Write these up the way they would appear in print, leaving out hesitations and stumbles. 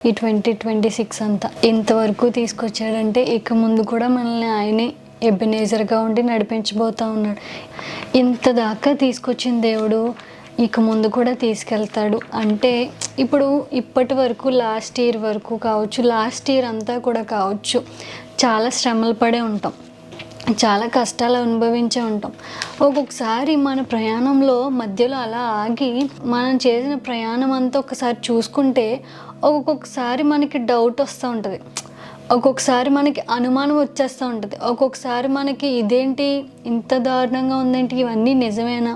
ఈ 2026 అంతా ఇంతవరకు తీసుకొచ్చాడంటే ఇక ముందు కూడా మనల్ని ఆయనే ఎబెనేజర్గా ఉండి నడిపించబోతా ఉన్నాడు. ఇంత దాకా తీసుకొచ్చిన దేవుడు ఇక ముందు కూడా తీసుకెళ్తాడు. అంటే ఇప్పటి వరకు లాస్ట్ ఇయర్ వరకు కావచ్చు, లాస్ట్ ఇయర్ అంతా కూడా కావచ్చు, చాలా శ్రమలు పడే ఉంటాం, చాలా కష్టాలు అనుభవించే ఉంటాం. ఒక్కొక్కసారి మన ప్రయాణంలో మధ్యలో అలా ఆగి మనం చేసిన ప్రయాణం అంతా ఒకసారి చూసుకుంటే ఒక్కొక్కసారి మనకి డౌట్ వస్తూ ఉంటుంది, ఒక్కొక్కసారి మనకి అనుమానం వచ్చేస్తూ ఉంటుంది, ఒక్కొక్కసారి మనకి ఇదేంటి ఇంత దారుణంగా ఉందేంటి, ఇవన్నీ నిజమేనా,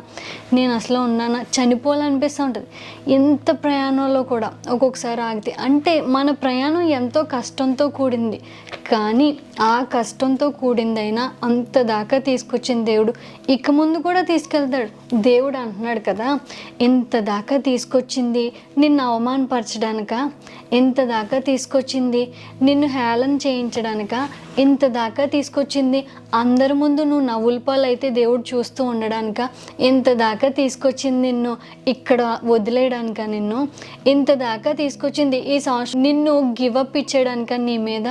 నేను అసలు ఉన్నానా, చనిపోవాలనిపిస్తూ ఉంటుంది. ఇంత ప్రయాణంలో కూడా ఒక్కొక్కసారి ఆగితే అంటే మన ప్రయాణం ఎంతో కష్టంతో కూడింది, కానీ ఆ కష్టంతో కూడిందైనా అంత దాకా తీసుకొచ్చిన దేవుడు ఇక ముందు కూడా తీసుకెళ్తాడు. దేవుడు అంటున్నాడు కదా, ఇంత దాకా తీసుకొచ్చింది నిన్ను అవమానపరచడానిక, ఇంత దాకా తీసుకొచ్చింది నిన్ను హేళన చేయించడానిక, ఇంత దాకా తీసుకొచ్చింది అందరి ముందు నువ్వు నవ్వుల పాలు అయితే దేవుడు చూస్తూ ఉండడానిక, ఇంత దాకా తీసుకొచ్చింది నిన్ను ఇక్కడ వదిలేయడానిక, నిన్ను ఇంత దాకా తీసుకొచ్చింది ఈ సంవత్సరం నిన్ను గివప్ ఇచ్చేయడానిక నీ మీద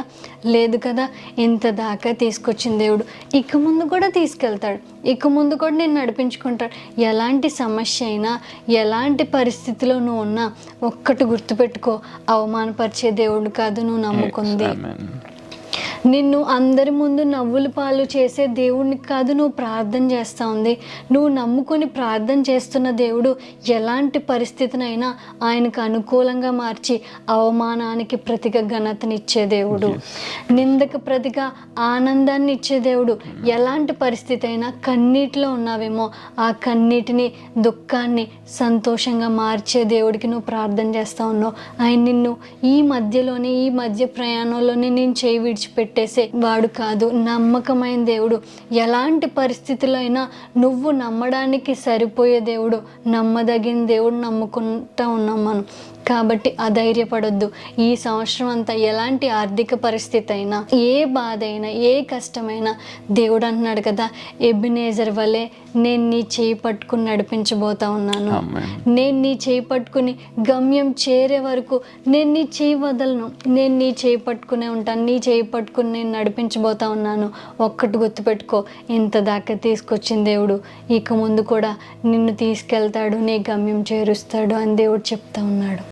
లేదు కదా. ఇంత దాకా తీసుకొచ్చిన దేవుడు ఇక ముందు కూడా తీసుకెళ్తాడు, ఇక ముందు కూడా నేను నడిపించుకుంటాడు. ఎలాంటి సమస్య అయినా, ఎలాంటి పరిస్థితిలో నువ్వు ఉన్నా ఒక్కటి గుర్తుపెట్టుకో, అవమానపరిచే దేవుడు కాదు నువ్వు నమ్ముకుంది. నిన్ను అందరి ముందు నవ్వుల పాలు చేసే దేవుడిని కాదు నువ్వు ప్రార్థన చేస్తూ ఉంది. నువ్వు నమ్ముకొని ప్రార్థన చేస్తున్న దేవుడు ఎలాంటి పరిస్థితినైనా ఆయనకు అనుకూలంగా మార్చి అవమానానికి ప్రతిగా ఘనతనిచ్చే దేవుడు, నిందకు ప్రతిగా ఆనందాన్ని ఇచ్చే దేవుడు. ఎలాంటి పరిస్థితి అయినా కన్నీటిలో ఉన్నావేమో ఆ కన్నీటిని, దుఃఖాన్ని సంతోషంగా మార్చే దేవుడికి నువ్వు ప్రార్థన చేస్తూ ఉన్నావు. ఆయన నిన్ను ఈ మధ్య ప్రయాణంలోనే నేను చేయి విడిచిపెట్టేసే వాడు కాదు, నమ్మకమైన దేవుడు. ఎలాంటి పరిస్థితుల్లో అయినా నువ్వు నమ్మడానికి సరిపోయే దేవుడు, నమ్మదగిన దేవుడు నమ్ముకుంటా ఉన్నాం మనం. కాబట్టి అధైర్యపడొద్దు. ఈ సంవత్సరం అంతా ఎలాంటి ఆర్థిక పరిస్థితి అయినా, ఏ బాధ అయినా, ఏ కష్టమైనా దేవుడు అంటున్నాడు కదా, ఎబెనేజర్ వలె నేను నీ చేయి పట్టుకుని నడిపించబోతా ఉన్నాను, నేను నీ చేయి పట్టుకుని గమ్యం చేరే వరకు నేను నీ చేయి వదలను, నేను నీ చేయి పట్టుకునే ఉంటాను, నీ చేయి పట్టుకుని నేను నడిపించబోతా ఉన్నాను. ఒక్కటి గుర్తుపెట్టుకో, ఇంత దాకా తీసుకొచ్చిన దేవుడు ఇక ముందు కూడా నిన్ను తీసుకెళ్తాడు, నీ గమ్యం చేరుస్తాడు అని దేవుడు చెప్తా ఉన్నాడు.